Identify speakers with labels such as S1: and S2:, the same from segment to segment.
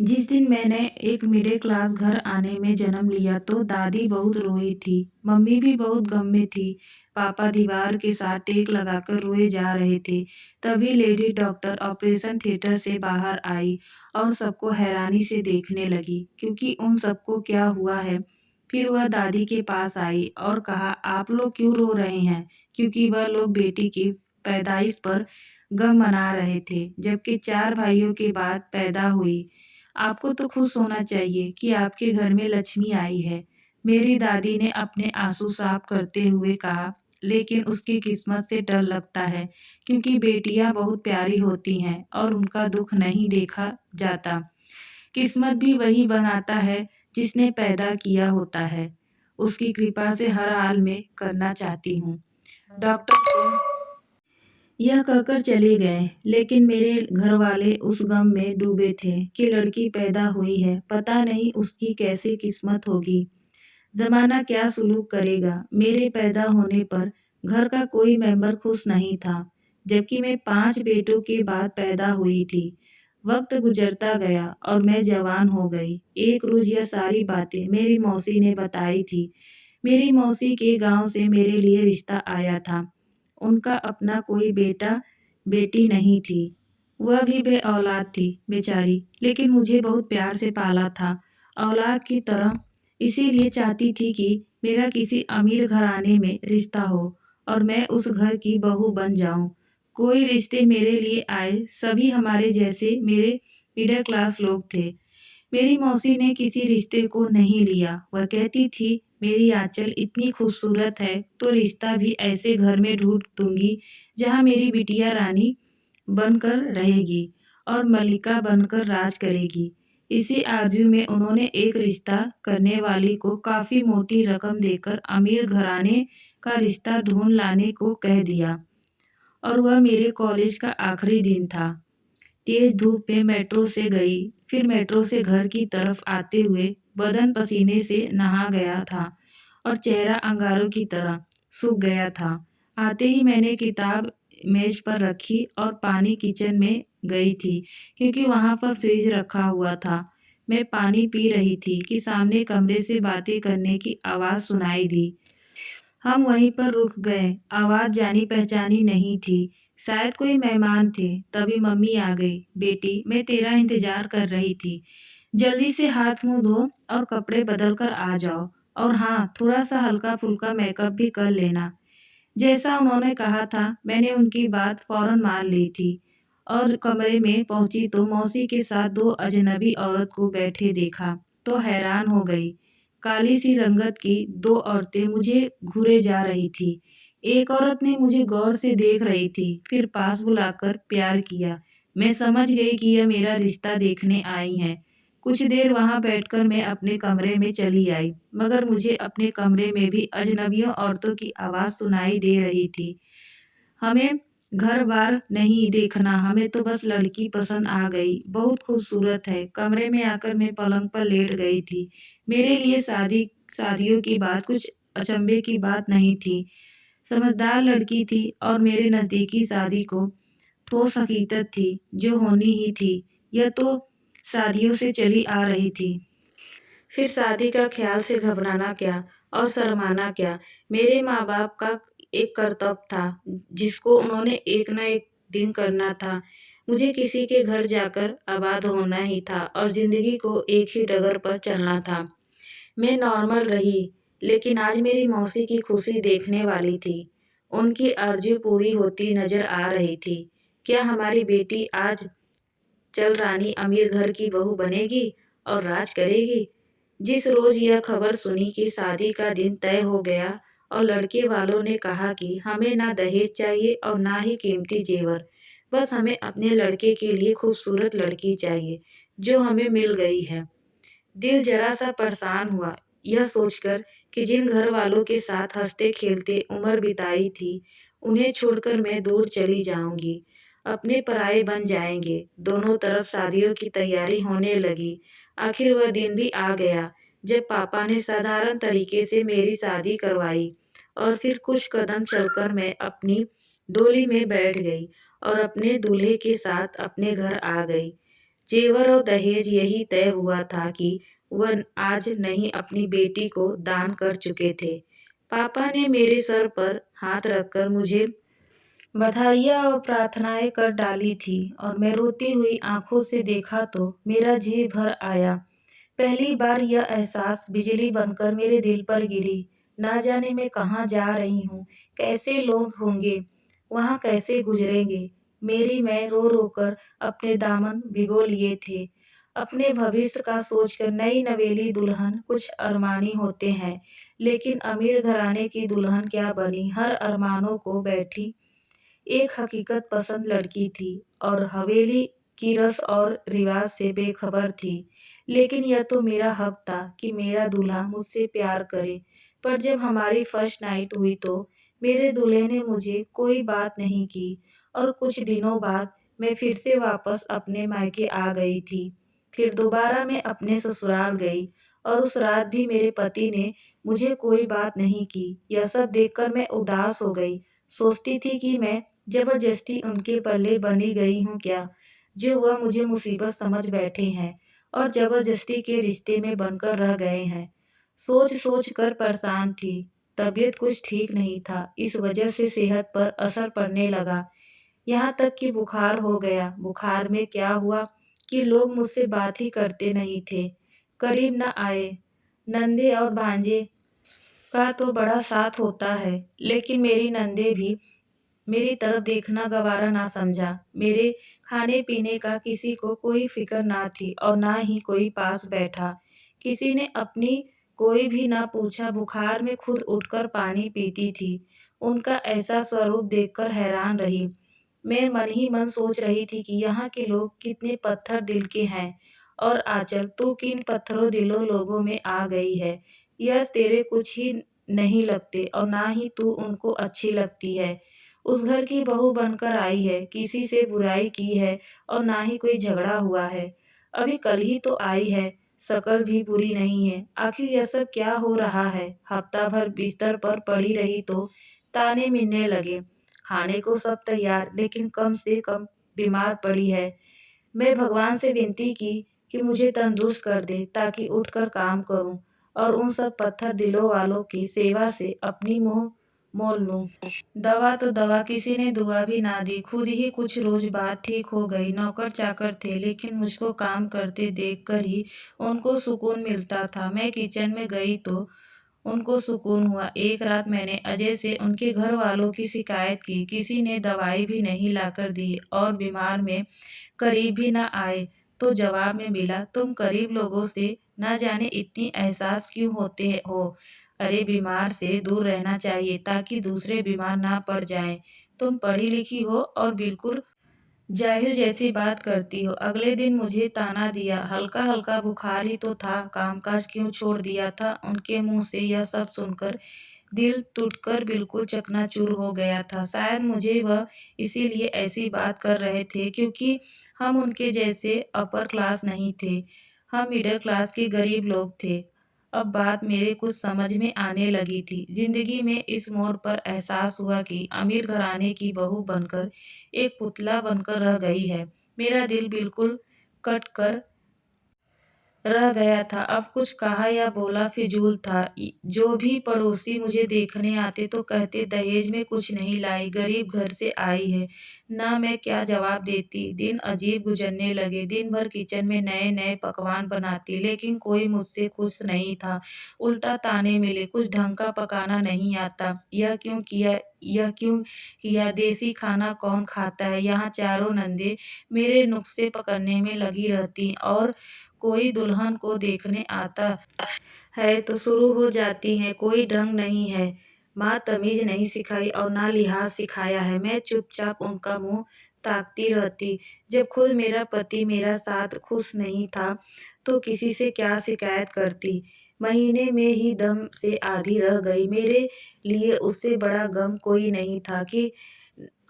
S1: जिस दिन मैंने एक मिडिल क्लास घर आने में जन्म लिया तो दादी बहुत रोई थी। मम्मी भी बहुत गम में थी। पापा दीवार के साथ टेक लगाकर रोए जा रहे थे। तभी लेडी डॉक्टर ऑपरेशन थिएटर से बाहर आई और सबको हैरानी से देखने लगी क्योंकि उन सबको क्या हुआ है। फिर वह दादी के पास आई और कहा, आप लोग क्यों रो रहे हैं? क्योंकि वह लोग बेटी की पैदाइश पर गम मना रहे थे, जबकि 4 भाइयों के बाद पैदा हुई। आपको तो खुश होना चाहिए कि आपके घर में लक्ष्मी आई है। मेरी दादी ने अपने आंसू साफ करते हुए कहा, लेकिन उसकी किस्मत से डर लगता है क्योंकि बेटियां बहुत प्यारी होती हैं और उनका दुख नहीं देखा जाता। किस्मत भी वही बनाता है जिसने पैदा किया होता है। उसकी कृपा से हर हाल में करना चाहती हूँ। डॉक्टर को यह कहकर चले गए, लेकिन मेरे घरवाले उस गम में डूबे थे कि लड़की पैदा हुई है, पता नहीं उसकी कैसी किस्मत होगी। ज़माना क्या सुलूक करेगा। मेरे पैदा होने पर घर का कोई मेंबर खुश नहीं था, जबकि मैं 5 बेटों के बाद पैदा हुई थी। वक्त गुजरता गया और मैं जवान हो गई। एक रोज़ यह सारी बातें मेरी मौसी ने बताई थी। मेरी मौसी के गाँव से मेरे लिए रिश्ता आया था। उनका अपना कोई बेटा-बेटी नहीं थी। वह भी बे-औलाद थी, बेचारी, लेकिन मुझे बहुत प्यार से पाला था, औलाद की तरह। इसीलिए चाहती थी कि मेरा किसी अमीर घराने में रिश्ता हो और मैं उस घर की बहू बन जाऊं। कोई रिश्ते मेरे लिए आए, सभी हमारे जैसे मेरे मिडिल क्लास लोग थे। मेरी मौसी ने किसी रिश्ते को नहीं लिया। वह कहती थी, मेरी आंचल इतनी खूबसूरत है तो रिश्ता भी ऐसे घर में ढूंढ दूंगी जहां मेरी बिटिया रानी बनकर रहेगी और मलिका बनकर राज करेगी। इसी आरज़ू में उन्होंने एक रिश्ता करने वाली को काफ़ी मोटी रकम देकर अमीर घराने का रिश्ता ढूंढ लाने को कह दिया। और वह मेरे कॉलेज का आखिरी दिन था। तेज धूप में मेट्रो से गई, फिर मेट्रो से घर की तरफ आते हुए बदन पसीने से नहा गया था और चेहरा अंगारों की तरह सूख गया था। आते ही मैंने किताब मेज पर रखी और पानी किचन में गई थी क्योंकि वहां पर फ्रिज रखा हुआ था। मैं पानी पी रही थी कि सामने कमरे से बातें करने की आवाज़ सुनाई दी। हम वहीं पर रुक गए। आवाज़ जानी पहचानी नहीं थी। शायद कोई मेहमान थे। तभी मम्मी आ गई। बेटी, मैं तेरा इंतजार कर रही थी। जल्दी से हाथ मुंह धो और कपड़े बदल कर आ जाओ। और हाँ, थोड़ा सा हल्का फुल्का मेकअप भी कर लेना। जैसा उन्होंने कहा था, मैंने उनकी बात फौरन मान ली थी और कमरे में पहुंची तो मौसी के साथ 2 अजनबी औरत को बैठे देखा तो हैरान हो गई। काली सी रंगत की 2 औरतें मुझे घूरे जा रही थी। एक औरत ने मुझे गौर से देख रही थी, फिर पास बुलाकर प्यार किया। मैं समझ गई कि यह मेरा रिश्ता देखने आई हैं। कुछ देर वहां बैठकर मैं अपने कमरे में चली आई, मगर मुझे अपने कमरे में भी अजनबियों औरतों की आवाज़ सुनाई दे रही थी। हमें घर-बार नहीं देखना, हमें तो बस लड़की पसंद आ गई, बहुत खूबसूरत है। कमरे में आकर मैं पलंग पर लेट गई थी। मेरे लिए शादियों की बात कुछ अचंभे की बात नहीं थी। समझदार लड़की थी और मेरे नज़दीकी शादी को ठोस हकीकत थी, जो होनी ही थी। यह तो शादियों से चली आ रही थी। फिर शादी का ख्याल से घबराना क्या और शर्माना क्या। मेरे माँ-बाप का एक कर्तव्य था, जिसको उन्होंने एक न एक दिन करना था। मुझे किसी के घर जाकर आबाद होना ही था और ज़िंदगी को एक ही डगर पर चलना था। मैं नॉर्मल रही, लेकिन आज मेरी मौसी की खुशी देखने वाली थी। उनकी आरज़ू पूरी होती नज़र आ रही थी। क्या हमारी बेटी आज चल रानी अमीर घर की बहू बनेगी और राज करेगी? जिस रोज यह खबर सुनी कि शादी का दिन तय हो गया और लड़के वालों ने कहा कि हमें ना दहेज चाहिए और ना ही कीमती जेवर, बस हमें अपने लड़के के लिए खूबसूरत लड़की चाहिए, जो हमें मिल गई है। दिल जरा सा परेशान हुआ, यह सोचकर कि जिन घर वालों के साथ हंसते खेलते उम्र बिताई थी, उन्हें छोड़कर मैं दूर चली जाऊंगी। अपने पराये बन जाएंगे। दोनों तरफ शादियों की तैयारी होने लगी। आखिर वह दिन भी आ गया जब पापा ने साधारण तरीके से मेरी शादी करवाई और फिर कुछ कदम चलकर मैं अपनी डोली में बैठ गई और अपने दूल्हे के साथ अपने घर आ गई। जेवर और दहेज यही तय हुआ था कि वह आज नहीं अपनी बेटी को दान कर चुके थे। पापा ने मेरे सर पर हाथ रखकर मुझे बधाइयाँ और प्रार्थनाएं कर डाली थी और मैं रोती हुई आंखों से देखा तो मेरा जी भर आया। पहली बार यह एहसास बिजली बनकर मेरे दिल पर गिरी। ना जाने मैं कहाँ जा रही हूँ, कैसे लोग होंगे, वहाँ कैसे गुजरेंगे। मेरी मैं रो रो कर अपने दामन भिगो लिए थे। अपने भविष्य का सोचकर नई नवेली दुल्हन कुछ अरमानी होते हैं, लेकिन अमीर घराने की दुल्हन क्या बनी, हर अरमानों को बैठी एक हकीकत पसंद लड़की थी और हवेली की रस और रिवाज से बेखबर थी। लेकिन यह तो मेरा हक था कि मेरा दूल्हा मुझसे प्यार करे। पर जब हमारी फर्स्ट नाइट हुई तो मेरे दूल्हे ने मुझे कोई बात नहीं की और कुछ दिनों बाद मैं फिर से वापस अपने मायके आ गई थी। फिर दोबारा मैं अपने ससुराल गई और उस रात भी मेरे पति ने मुझे कोई बात नहीं की। यह सब देखकर मैं उदास हो गई। सोचती थी कि मैं जबरदस्ती उनके पल्ले बनी गई हूँ क्या, जो वह मुझे मुसीबत समझ बैठे हैं और जबरदस्ती के रिश्ते में बनकर रह गए हैं। सोच सोच कर परेशान थी। तबीयत कुछ ठीक नहीं था, इस वजह से सेहत पर असर पड़ने लगा। यहाँ तक कि बुखार हो गया। बुखार में क्या हुआ कि लोग मुझसे बात ही करते नहीं थे, करीब न आए। नंदे और भांजे का तो बड़ा साथ होता है, लेकिन मेरी नंदे भी मेरी तरफ देखना गवारा ना समझा। मेरे खाने पीने का किसी को कोई फिक्र ना थी और ना ही कोई पास बैठा। किसी ने अपनी कोई भी ना पूछा। बुखार में खुद उठकर पानी पीती थी। उनका ऐसा स्वरूप देखकर हैरान रही। मैं मन ही मन सोच रही थी कि यहाँ के लोग कितने पत्थर दिल के हैं। और आंचल, तू किन पत्थरों दिलों लोगों में आ गई है। यह तेरे कुछ ही नहीं लगते और ना ही तू उनको अच्छी लगती है। उस घर की बहू बनकर आई है, किसी से बुराई की है और ना ही कोई झगड़ा हुआ है। अभी कल ही तो आई है, शकल भी बुरी नहीं है। आखिर यह सब क्या हो रहा है। हफ्ता भर बिस्तर पर पड़ी रही तो ताने मिलने लगे। खाने को सब तैयार, लेकिन कम से कम बीमार पड़ी है। मैं भगवान से विनती की कि मुझे तंदुरुस्त कर दे ताकि उठकर काम करूं और उन सब पत्थर दिलों वालों की सेवा से अपनी मुंह मोल लूं। दवा तो दवा, किसी ने दुआ भी ना दी। खुद ही कुछ रोज बाद ठीक हो गई। नौकर चाकर थे, लेकिन मुझको काम करते देखकर ही उनको सुकून मिलता था। मैं किचन में गई तो उनको सुकून हुआ। एक रात मैंने अजय से उनके घर वालों की शिकायत की। किसी ने दवाई भी नहीं लाकर दी और बीमार में करीब भी ना आए। तो जवाब में मिला, तुम गरीब लोगों से ना जाने इतनी एहसास क्यों होते हो। अरे बीमार से दूर रहना चाहिए ताकि दूसरे बीमार ना पड़ जाएं। तुम पढ़ी लिखी हो और बिल्कुल जाहिल जैसी बात करती हो। अगले दिन मुझे ताना दिया। हल्का हल्का बुखार ही तो था, कामकाज क्यों छोड़ दिया था। उनके मुंह से यह सब सुनकर दिल टूटकर बिल्कुल चकनाचूर हो गया था। शायद मुझे वह इसीलिए ऐसी बात कर रहे थे क्योंकि हम उनके जैसे अपर क्लास नहीं थे। हम मिडिल क्लास के गरीब लोग थे। अब बात मेरे कुछ समझ में आने लगी थी। जिंदगी में इस मोड़ पर एहसास हुआ कि अमीर घराने की बहू बनकर एक पुतला बनकर रह गई है। मेरा दिल बिल्कुल कट कर रह गया था। अब कुछ कहा या बोला फिजूल था। जो भी पड़ोसी मुझे देखने आते तो कहते दहेज में कुछ नहीं लाई, गरीब घर से आई है। ना मैं क्या जवाब देती। दिन अजीब गुजरने लगे। दिन भर किचन में नए नए पकवान बनाती, लेकिन कोई मुझसे खुश नहीं था। उल्टा ताने मिले, कुछ ढंग का पकाना नहीं आता, यह क्यों किया, यह क्यों किया, देसी खाना कौन खाता है। यहाँ चारों नंदे मेरे नुस्खे पकड़ने में लगी रहती और कोई दुल्हन को देखने आता है तो शुरू हो जाती हैं, कोई ढंग नहीं है। माँ तमीज नहीं सिखाई और ना लिहाज सिखाया है। मैं चुपचाप उनका मुंह ताकती रहती। जब खुद मेरा पति मेरा साथ खुश नहीं था तो किसी से क्या शिकायत करती। महीने में ही दम से आधी रह गई। मेरे लिए उससे बड़ा गम कोई नहीं था कि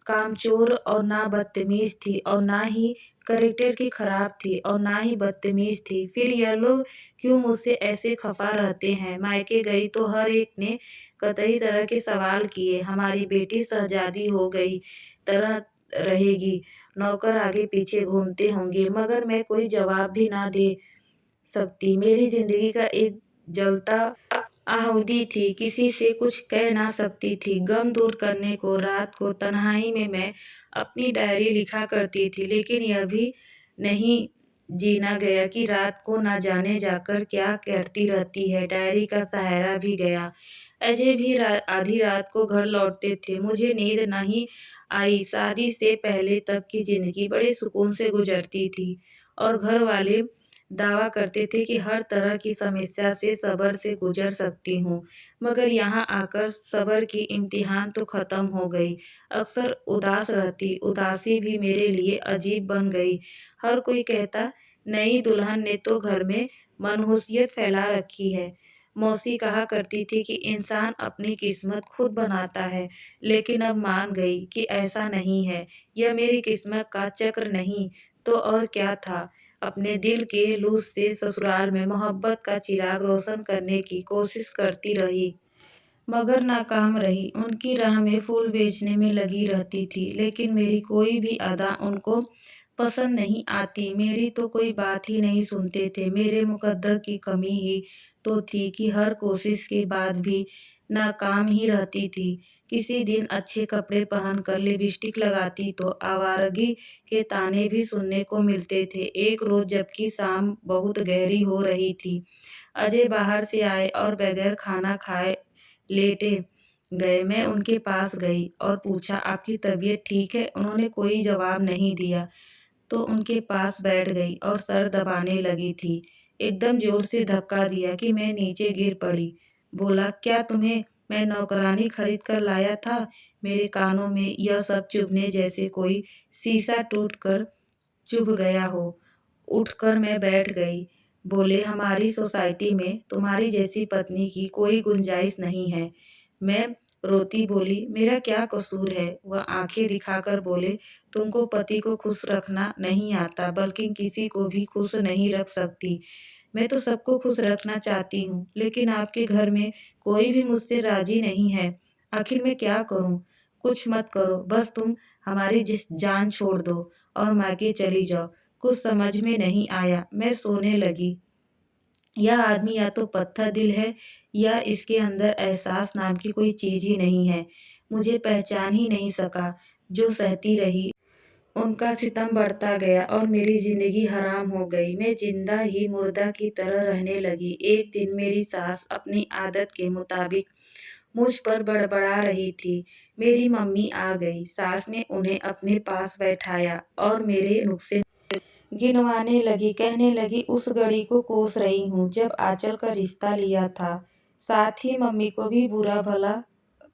S1: कामचोर और ना बदतमीज थी और ना ही कैरेक्टर की खराब थी और ना ही बदतमीज थी। फिर यह लोग क्यों मुझसे ऐसे खफा रहते हैं। मायके गई तो हर एक ने कतई तरह के सवाल किए। हमारी बेटी शहजादी हो गई तरह रहेगी, नौकर आगे पीछे घूमते होंगे, मगर मैं कोई जवाब भी ना दे सकती। मेरी जिंदगी का एक जलता आहुति थी, किसी से कुछ कह ना सकती थी। गम दूर करने को रात को तन्हाई में मैं अपनी डायरी लिखा करती थी, लेकिन यह भी नहीं जीना गया कि रात को ना जाने जाकर क्या करती रहती है। डायरी का सहारा भी गया। अजय भी आधी रात को घर लौटते थे। मुझे नींद नहीं आई। शादी से पहले तक की जिंदगी बड़े सुकून से गुजरती थी और घर वाले दावा करते थे कि हर तरह की समस्या से सब्र से गुजर सकती हूँ, मगर यहाँ आकर सब्र की इम्तिहान तो खत्म हो गई। अक्सर उदास रहती, उदासी भी मेरे लिए अजीब बन गई। हर कोई कहता, नई दुल्हन ने तो घर में मनहूसियत फैला रखी है। मौसी कहा करती थी कि इंसान अपनी किस्मत खुद बनाता है, लेकिन अब मान गई कि ऐसा नहीं है। यह मेरी किस्मत का चक्र नहीं तो और क्या था। अपने दिल के लूज से ससुराल में मोहब्बत का चिराग रोशन करने की कोशिश करती रही, मगर नाकाम रही। उनकी राह में फूल बेचने में लगी रहती थी, लेकिन मेरी कोई भी अदा उनको पसंद नहीं आती। मेरी तो कोई बात ही नहीं सुनते थे। मेरे मुकद्दर की कमी ही तो थी कि हर कोशिश के बाद भी नाकाम ही रहती थी। किसी दिन अच्छे कपड़े पहनकर लिपस्टिक लगाती तो आवारगी के ताने भी सुनने को मिलते थे। एक रोज जबकि शाम बहुत गहरी हो रही थी, अजय बाहर से आए और बगैर खाना खाए लेटे गए। मैं उनके पास गई और पूछा, आपकी तबीयत ठीक है? उन्होंने कोई जवाब नहीं दिया तो उनके पास बैठ गई और सर दबाने लगी थी। एकदम जोर से धक्का दिया कि मैं नीचे गिर पड़ी। बोला, क्या तुम्हें मैं नौकरानी खरीद कर लाया था? मेरे कानों में यह सब चुभने जैसे कोई शीशा टूट कर चुभ गया हो। उठकर मैं बैठ गई। बोले, हमारी सोसाइटी में तुम्हारी जैसी पत्नी की कोई गुंजाइश नहीं है। मैं रोती बोली, मेरा क्या कसूर है? वह आंखें दिखाकर बोले, तुमको पति को खुश रखना नहीं आता, बल्कि किसी को भी खुश नहीं रख सकती। मैं तो सबको खुश रखना चाहती हूँ, लेकिन आपके घर में कोई भी मुझसे राजी नहीं है। आखिर मैं क्या करूँ? कुछ मत करो, बस तुम हमारी जान छोड़ दो और मायके चली जाओ। कुछ समझ में नहीं आया। मैं सोने लगी। यह आदमी या तो पत्थर दिल है या इसके अंदर एहसास नाम की कोई चीज ही नहीं है। मुझे पहचान ही नहीं सका। जो सहती रही, उनका सितम बढ़ता गया और मेरी जिंदगी हराम हो गई। मैं जिंदा ही मुर्दा की तरह रहने लगी। एक दिन मेरी सास अपनी आदत के मुताबिक मुझ पर बड़बड़ा रही थी। मेरी मम्मी आ गई। सास ने उन्हें अपने पास बैठाया और मेरे नुक्से गिनवाने लगी। कहने लगी, उस घड़ी को कोस रही हूँ जब आंचल का रिश्ता लिया था। साथ ही मम्मी को भी बुरा भला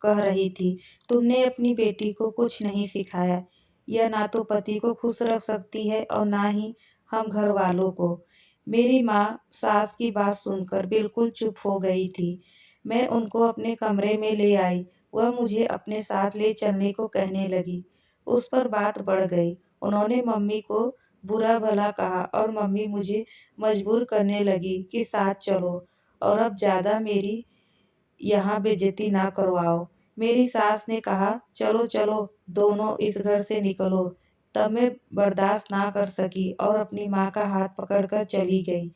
S1: कह रही थी। तुमने अपनी बेटी को कुछ नहीं सिखाया। यह ना तो पति को खुश रख सकती है और ना ही हम घर वालों को। मेरी माँ सास की बात सुनकर बिल्कुल चुप हो गई थी। मैं उनको अपने कमरे में ले आई। वह मुझे अपने साथ ले चलने को कहने लगी। उस पर बात बढ़ गई। उन्होंने मम्मी को बुरा भला कहा और मम्मी मुझे मजबूर करने लगी कि साथ चलो और अब ज्यादा मेरी यहाँ बेइज्जती ना करवाओ। मेरी सास ने कहा, चलो चलो दोनों इस घर से निकलो। तब मैं बर्दाश्त ना कर सकी और अपनी माँ का हाथ पकड़कर चली गई।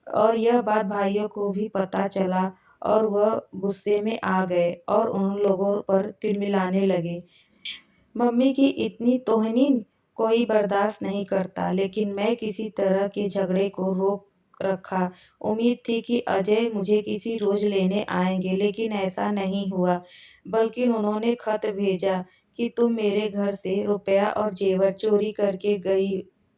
S1: और यह बात भाइयों को भी पता चला और वह गुस्से में आ गए और उन लोगों पर तिलमिलाने लगे। मम्मी की इतनी तोहनीन कोई बर्दाश्त नहीं करता, लेकिन मैं किसी तरह के झगड़े को रोक रखा। उम्मीद थी कि अजय मुझे किसी रोज लेने आएंगे, लेकिन ऐसा नहीं हुआ। बल्कि उन्होंने खत भेजा कि तुम मेरे घर से रुपया और जेवर चोरी करके गई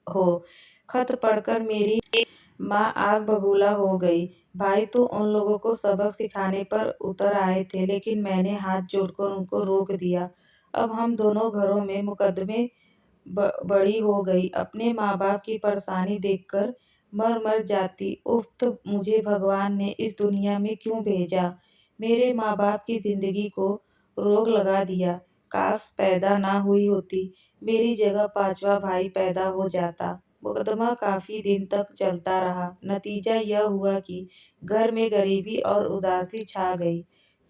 S1: हो। खत पढ़कर मेरी माँ आग बबूला हो गई। भाई तो उन लोगों को सबक सिखाने पर उतर आए थे, लेकिन मैंने हाथ जोड़कर उनको रोक दिया। अब हम दोनों घरों में मुकदमे बड़ी हो गई। अपने माँ बाप की परेशानी देखकर मर मर जाती। उफ, तो मुझे भगवान ने इस दुनिया में क्यों भेजा? मेरे माँ बाप की जिंदगी को रोग लगा दिया। काश पैदा ना हुई होती। मेरी जगह पांचवा भाई पैदा हो जाता। मुकदमा काफी दिन तक चलता रहा। नतीजा यह हुआ कि घर में गरीबी और उदासी छा गई।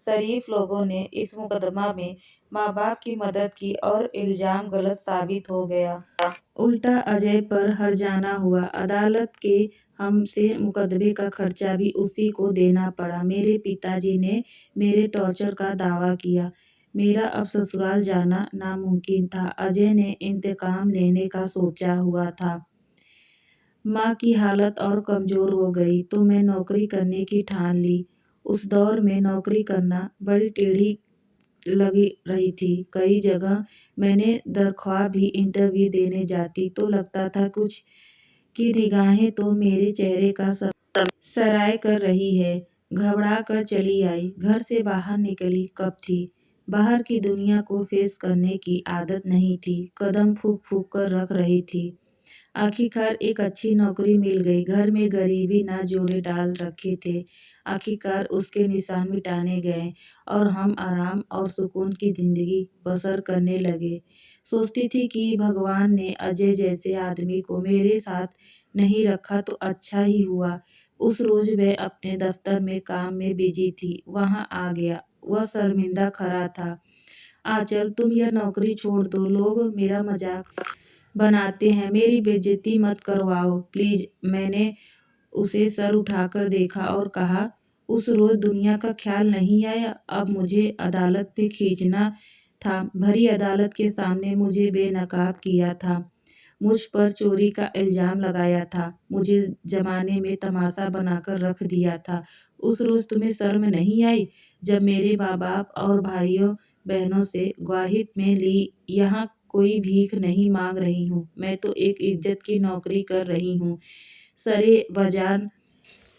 S1: शरीफ लोगों ने इस मुकदमा में माँ बाप की मदद की और इल्जाम गलत साबित हो गया। उल्टा अजय पर हर्जाना हुआ। अदालत के हमसे मुकदमे का खर्चा भी उसी को देना पड़ा। मेरे पिताजी ने मेरे टॉर्चर का दावा किया। मेरा अब ससुराल जाना नामुमकिन था। अजय ने इंतकाम लेने का सोचा हुआ था। माँ की हालत और कमज़ोर हो गई तो मैं नौकरी करने की ठान ली। उस दौर में नौकरी करना बड़ी टेढ़ी लगी रही थी। कई जगह मैंने दरख्वास्त भी इंटरव्यू देने जाती तो लगता था कुछ की निगाहें तो मेरे चेहरे का सराय कर रही है। घबरा कर चली आई। घर से बाहर निकली कब थी। बाहर की दुनिया को फेस करने की आदत नहीं थी। कदम फूंक फूंक कर रख रही थी। आखिरकार एक अच्छी नौकरी मिल गई। घर में गरीबी ना जोड़े डाल रखे थे। आखिरकार उसके निशान मिटाने गए और हम आराम और सुकून की जिंदगी बसर करने लगे। सोचती थी कि भगवान ने अजय जैसे आदमी को मेरे साथ नहीं रखा तो अच्छा ही हुआ। उस रोज मैं अपने दफ्तर में काम में बिजी थी। वहां आ गया। वह शर्मिंदा खड़ा था। आंचल, तुम यह नौकरी छोड़ दो। लोग मेरा मजाक बनाते हैं। मेरी बेइज्जती मत करवाओ प्लीज। मैंने उसे सर उठाकर देखा और कहा, उस रोज दुनिया का ख्याल नहीं आया। अब मुझे अदालत पे खींचना था। भरी अदालत के सामने मुझे बेनकाब किया था। मुझ पर चोरी का इल्जाम लगाया था। मुझे जमाने में तमाशा बनाकर रख दिया था। उस रोज तुम्हें शर्म नहीं आई जब मेरे माँ बाप और भाइयों बहनों से गवाही में ली। यहाँ कोई भीख नहीं मांग रही हूँ। मैं तो एक इज्जत की नौकरी कर रही हूँ। सरे बाजार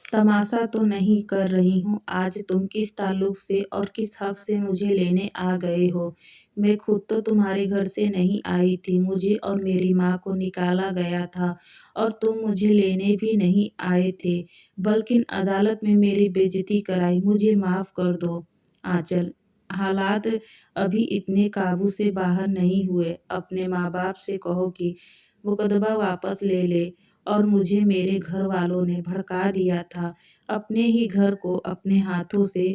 S1: तमाशा तो नहीं कर रही हूँ। आज तुम किस ताल्लुक से और किस हक से मुझे लेने आ गए हो। मैं खुद तो तुम्हारे घर से नहीं आई थी। मुझे और मेरी माँ को निकाला गया था और तुम मुझे लेने भी नहीं आए थे, बल्कि अदालत में मेरी बेइज्जती कराई। मुझे माफ कर दो। आंचल, हालात अभी इतने काबू से बाहर नहीं हुए। अपने माँ बाप से कहो कि मुकदमा वापस ले ले। और मुझे मेरे घर वालों ने भड़का दिया था। अपने ही घर को अपने हाथों से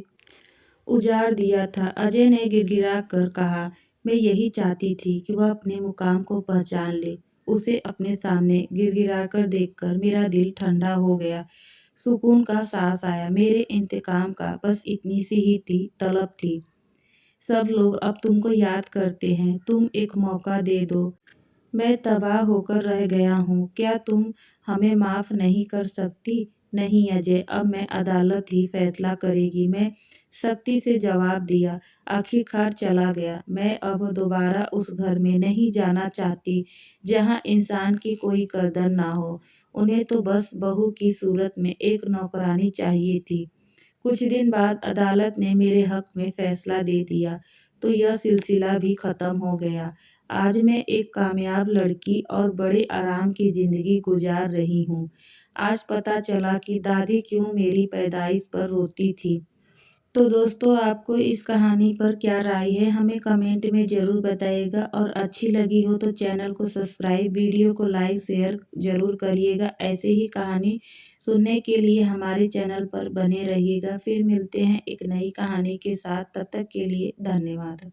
S1: उजाड़ दिया था। अजय ने गिड़गिड़ा कर कहा, मैं यही चाहती थी कि वह अपने मुकाम को पहचान ले। उसे अपने सामने गिड़गिड़ाकर देखकर मेरा दिल ठंडा हो गया। सुकून का सांस आया। मेरे इंतकाम का बस इतनी सी ही तलब थी। सब लोग अब तुमको याद करते हैं। तुम एक मौका दे दो। मैं तबाह होकर रह गया हूँ। क्या तुम हमें माफ नहीं कर सकती? नहीं अजय, अब मैं अदालत ही फैसला करेगी। मैं सख्ती से जवाब दिया। आखिरकार चला गया। मैं अब दोबारा उस घर में नहीं जाना चाहती जहाँ इंसान की कोई कदर ना हो। उन्हें तो बस बहू की सूरत में एक नौकरानी चाहिए थी। कुछ दिन बाद अदालत ने मेरे हक में फैसला दे दिया तो यह सिलसिला भी खत्म हो गया। आज मैं एक कामयाब लड़की और बड़े आराम की जिंदगी गुजार रही हूँ। आज पता चला कि दादी क्यों मेरी पैदाइश पर रोती थी। तो दोस्तों, आपको इस कहानी पर क्या राय है हमें कमेंट में ज़रूर बताइएगा। और अच्छी लगी हो तो चैनल को सब्सक्राइब, वीडियो को लाइक शेयर ज़रूर करिएगा। ऐसे ही कहानी सुनने के लिए हमारे चैनल पर बने रहिएगा। फिर मिलते हैं एक नई कहानी के साथ। तब तक के लिए धन्यवाद।